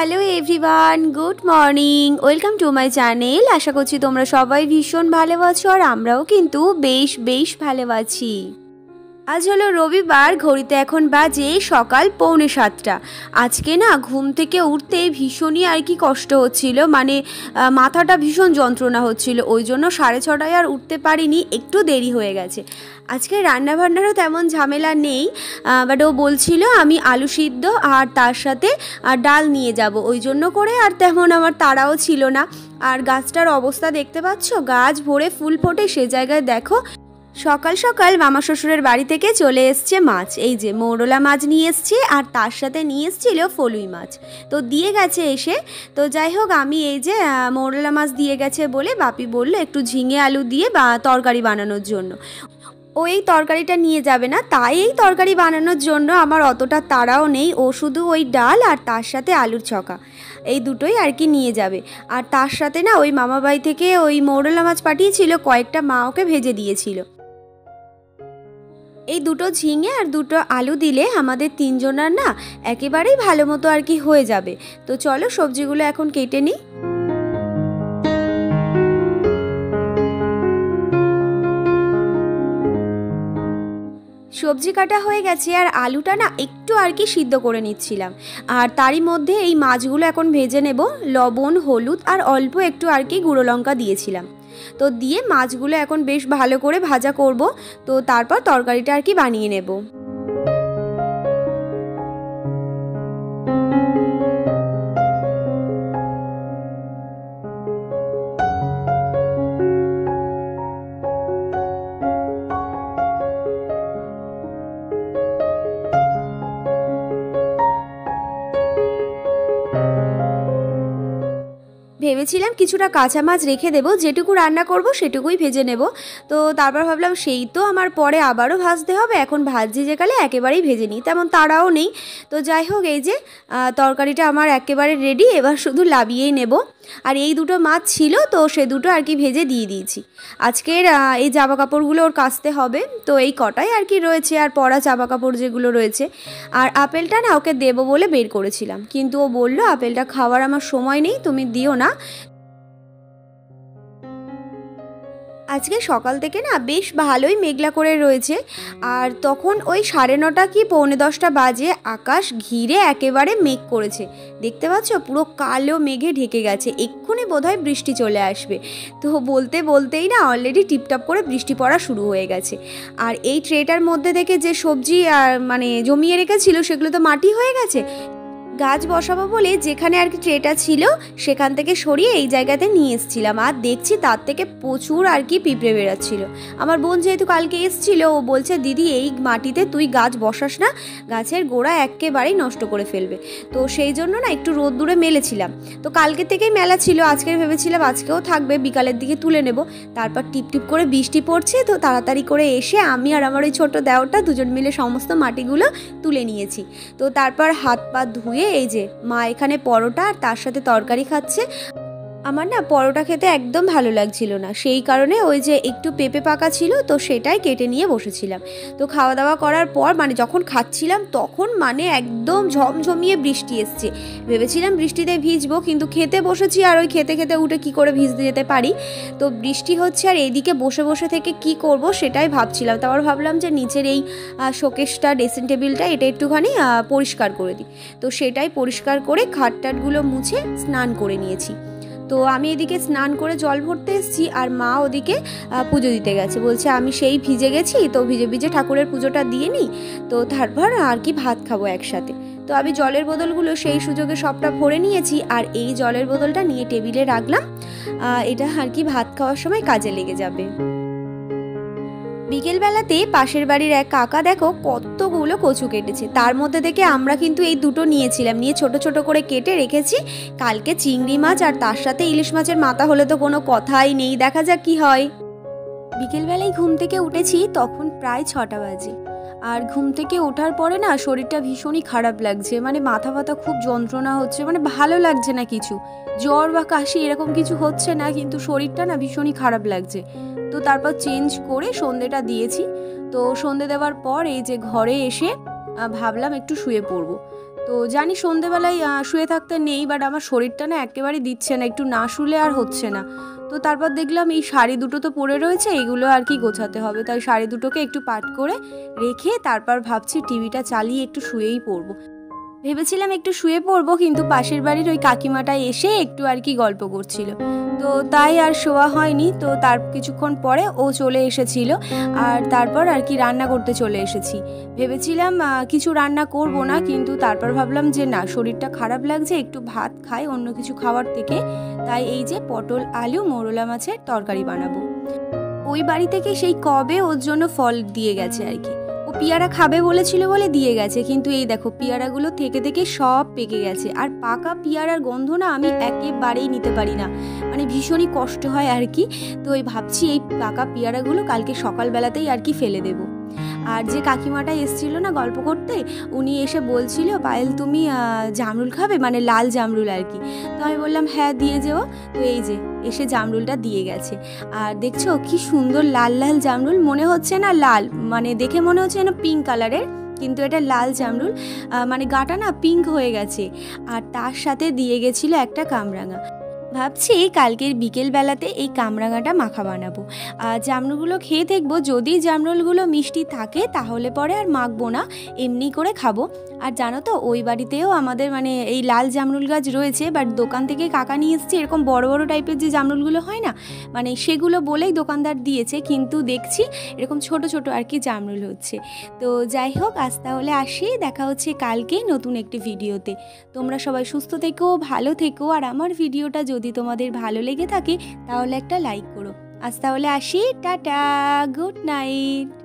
Hello everyone, good morning, welcome to my channel. আশা করছি তোমরা সবাই ভীষণ ভালো আছো আর আমরাও কিন্তু বেশ ভালো আছি। আজ হলো রবিবার, ঘড়িতে এখন বাজে সকাল 6:45। আজকে না ঘুম থেকে উঠতে ভীষণই আর কি কষ্ট হচ্ছিল, মানে মাথাটা ভীষণ যন্ত্রণা হচ্ছিল, ওই জন্য 6:30টায় আর উঠতে পারিনি, একটু দেরি হয়ে গেছে। আজকে রান্নাবান্নারও তেমন ঝামেলা নেই, বাট ও বলছিল আমি আলু সিদ্ধ আর তার সাথে ডাল নিয়ে যাব, ওই জন্য করে আর তেমন আমার তাড়াও ছিল না। আর গাছটার অবস্থা দেখতে পাচ্ছ, গাছ ভরে ফুল ফোটে, সে জায়গায় দেখো সকাল সকাল মামা শ্বশুরের বাড়ি থেকে চলে এসছে মাছ। এই যে মৌরলা মাছ নিয়ে এসছে আর তার সাথে নিয়ে এসছিল ফলুই মাছ, তো দিয়ে গেছে এসে। তো যাই হোক, আমি এই যে মৌরলা মাছ দিয়ে গেছে বলে বাপি বললো একটু ঝিঙে আলু দিয়ে বা তরকারি বানানোর জন্য। ও এই তরকারিটা নিয়ে যাবে না, তাই এই তরকারি বানানোর জন্য আমার অতটা তাড়াও নেই। ও শুধু ওই ডাল আর তার সাথে আলুর ছকা, এই দুটোই আর কি নিয়ে যাবে। আর তার সাথে না ওই মামা বাড়ি থেকে ওই মৌরলা মাছ পাঠিয়েছিল, কয়েকটা মা ওকে ভেজে দিয়েছিল। এই দুটো ঝিঙে আর দুটো আলু দিলে আমাদের তিনজনের না একেবারেই ভালো মতো আর কি হয়ে যাবে। তো চলো সবজিগুলো এখন কেটে নিই। সবজি কাটা হয়ে গেছে আর আলুটা না একটু আর কি সিদ্ধ করে নিচ্ছিলাম, আর তারই মধ্যে এই মাছগুলো এখন ভেজে নেব। লবণ, হলুদ আর অল্প একটু আর কি গুঁড়ো লঙ্কা দিয়েছিলাম, তো দিয়ে মাছগুলো এখন বেশ ভালো করে ভাজা করব। তো তারপর তরকারিটা আর কি বানিয়ে নেব। ভেবেছিলাম কিছুটা কাঁচা মাছ রেখে দেবো, যেটুকু রান্না করব সেটুকুই ভেজে নেব। তো তারপর ভাবলাম সেই তো আমার পরে আবারও ভাজতে হবে, এখন ভাজি যে কালে একেবারেই ভেজে নিই, তেমন তাড়াও নেই। তো যাই হোক, এই যে তরকারিটা আমার একেবারে রেডি, এবার শুধু লাবিয়েই নেব। আর এই দুটো মাছ ছিল, তো সে দুটো আর কি ভেজে দিয়ে দিয়েছি। আজকের এই জামা কাপড়গুলো ওর কাচতে হবে, তো এই কটাই আর কি রয়েছে, আর পরা জামা কাপড় যেগুলো রয়েছে। আর আপেলটা না ওকে দেবো বলে বের করেছিলাম, কিন্তু ও বললো আপেলটা খাওয়ার আমার সময় নেই, তুমি দিও না। আজকে সকাল থেকে না বেশ ভালোই মেঘলা করে রয়েছে, আর তখন ওই 9:30 কি 9:45 বাজে, আকাশ ঘিরে একেবারে মেঘ করেছে। দেখতে পাচ্ছ, পুরো কালো মেঘে ঢেকে গেছে, এক্ষুনি বোধহয় বৃষ্টি চলে আসবে। তো বলতে বলতেই না অলরেডি টিপটাপ করে বৃষ্টি পড়া শুরু হয়ে গেছে। আর এই ট্রেটার মধ্যে থেকে যে সবজি মানে জমিয়ে রেখেছিল সেগুলো তো মাটি হয়ে গেছে। গাছ বসাবো বলে যেখানে আর কি ট্রেটা ছিল সেখান থেকে সরিয়ে এই জায়গাতে নিয়ে এসেছিলাম, আর দেখছি তার থেকে প্রচুর আর কি পিঁপড়ে বেরাচ্ছিল। আমার বোন যেহেতু কালকে এসেছিল, ও বলছে দিদি এই মাটিতে তুই গাছ বসাস না, গাছের গোড়া একেবারেই নষ্ট করে ফেলবে। তো সেই জন্য না একটু রোদ্দুরে মেলেছিলাম। তো কালকে থেকেই মেলা ছিল, আজকে ভেবেছিলাম আজকেও থাকবে, বিকালের দিকে তুলে নেব। তারপর টিপটিপ করে বৃষ্টি পড়ছে, তো তাড়াতাড়ি করে এসে আমি আর আমার ওই ছোটো দেওরটা দুজন মিলে সমস্ত মাটিগুলো তুলে নিয়েছি। তো তারপর হাত পা ধুয়ে এই যে মা এখানে পরোটা আর তার সাথে তরকারি খাচ্ছে। আমার না পরোটা খেতে একদম ভালো লাগছিল না, সেই কারণে ওই যে একটু পেঁপে পাকা ছিল, তো সেটাই কেটে নিয়ে বসেছিলাম। তো খাওয়া দাওয়া করার পর মানে যখন খাচ্ছিলাম তখন মানে একদম ঝমঝমিয়ে বৃষ্টি এসছে। ভেবেছিলাম বৃষ্টিতে ভিজবো, কিন্তু খেতে বসেছি আর ওই খেতে খেতে উঠে কি করে ভিজতে যেতে পারি। তো বৃষ্টি হচ্ছে আর এইদিকে বসে বসে থেকে কি করব সেটাই ভাবছিলাম। তারপর ভাবলাম যে নিচের এই শোকেসটা, ড্রেসিং টেবিলটা, এটা একটুখানি পরিষ্কার করে দিই। তো সেটাই পরিষ্কার করে খাটটাটগুলো মুছে স্নান করে নিয়েছি। তো আমি এদিকে স্নান করে জল ভরতে এসেছি, আর মা ওদিকে পুজো দিতে গেছে। বলছে আমি সেই ভিজে গেছি, তো ভিজে ভিজে ঠাকুরের পুজোটা দিয়ে নিই, তো তারপর আর কি ভাত খাবো একসাথে। তো আমি জলের বোতলগুলো সেই সুযোগে সবটা ভরে নিয়েছি, আর এই জলের বোতলটা নিয়ে টেবিলে রাখলাম, এটা আর কি ভাত খাওয়ার সময় কাজে লেগে যাবে। বিকেলবেলাতে পাশের বাড়ির এক কাকা দেখো কতগুলো কচু কেটেছে, তার মধ্যে থেকে আমরা কিন্তু এই দুটো নিয়েছিলাম, নিয়ে ছোট ছোট করে কেটে রেখেছি। কালকে চিংড়ি মাছ আর তার সাথে ইলিশ মাছের মাথা হলে তো কোনো কথাই নেই, দেখা যাক কি হয়। বিকেলবেলায় ঘুম থেকে উঠেছি, তখন প্রায় 6টা বাজে। আর ঘুম থেকে ওঠার পরে না শরীরটা ভীষণই খারাপ লাগছে, মানে মাথা ব্যথা খুব যন্ত্রণা হচ্ছে, মানে ভালো লাগছে না কিছু, জ্বর বা কাশি এরকম কিছু হচ্ছে না, কিন্তু শরীরটা না ভীষণই খারাপ লাগছে। তো তারপর চেঞ্জ করে সন্ধেটা দিয়েছি। তো সন্ধে দেওয়ার পর এই যে ঘরে এসে ভাবলাম একটু শুয়ে পড়বো। তো জানি সন্ধেবেলায় শুয়ে থাকতে নেই, বাট আমার শরীরটা না একেবারেই দিচ্ছে না, একটু না শুলে আর হচ্ছে না। তো তারপর দেখলাম এই শাড়ি দুটো তো পরে রয়েছে, এগুলো আর কি গোছাতে হবে, তাই শাড়ি দুটোকে একটু পাট করে রেখে তারপর ভাবছি টিভিটা চালিয়ে একটু শুয়েই পড়বো। ভেবেছিলাম একটু শুয়ে পড়বো, কিন্তু পাশের বাড়ির ওই কাকিমাটা এসে একটু আর কি গল্প করছিল, তো তাই আর শোয়া হয়নি। তো তার কিছুক্ষণ পরে ও চলে এসেছিল, আর তারপর আর কি রান্না করতে চলে এসেছি। ভেবেছিলাম কিছু রান্না করব না, কিন্তু তারপর ভাবলাম যে না, শরীরটা খারাপ লাগছে, একটু ভাত খাই অন্য কিছু খাওয়ার থেকে। তাই এই যে পটল আলু মোরলা মাছের তরকারি বানাবো। ওই বাড়ি থেকে সেই কবে ওর জন্য ফল দিয়ে গেছে আর কি, ও পেয়ারা খাবে বলেছিল বলে দিয়ে গেছে, কিন্তু এই দেখো পেয়ারাগুলো থেকে থেকে সব পেকে গেছে। আর পাকা পেয়ারার গন্ধ না আমি একেবারেই নিতে পারি না, মানে ভীষণই কষ্ট হয় আর কি। তো এই ভাবছি এই পাকা পেয়ারাগুলো কালকে সকালবেলাতেই আর কি ফেলে দেবো। আর যে কাকিমাটা এসেছিল না গল্প করতে, উনি এসে বলছিল পায়েল তুমি জামরুল খাবে, মানে লাল জামরুল আর কি। তো আমি বললাম হ্যাঁ দিয়ে যেও। তো এই যে এসে জামরুলটা দিয়ে গেছে, আর দেখছো কি সুন্দর লাল লাল জামরুল, মনে হচ্ছে না লাল, মানে দেখে মনে হচ্ছে যেন পিঙ্ক কালারের, কিন্তু এটা লাল জামরুল, মানে গাটা না পিঙ্ক হয়ে গেছে। আর তার সাথে দিয়ে গেছিলো একটা কামরাঙা। ভাবছি কালকের বিকেলবেলাতে এই কামরাঙাটা মাখা বানাবো। জামরুলগুলো খেয়ে দেখবো, যদি জামরুলগুলো মিষ্টি থাকে তাহলে পরে আর মাখবো না, এমনি করে খাবো। আর জানো তো ওই বাড়িতেও আমাদের মানে এই লাল জামরুল গাছ রয়েছে, বাট দোকান থেকে কাকা নিয়ে এসছে এরকম বড় বড় টাইপের যে জামরুলগুলো হয় না, মানে সেগুলো বলেই দোকানদার দিয়েছে, কিন্তু দেখছি এরকম ছোট ছোট আর কি জামরুল হচ্ছে। তো যাই হোক, আজ তাহলে আসি, দেখা হচ্ছে কালকেই নতুন একটি ভিডিওতে। তোমরা সবাই সুস্থ থেকো, ভালো থেকো, আর আমার ভিডিওটা যদি তোমাদের ভালো লেগে থাকে তাহলে একটা লাইক করো। আজ তাহলে আসি, টাটা, গুড নাইট।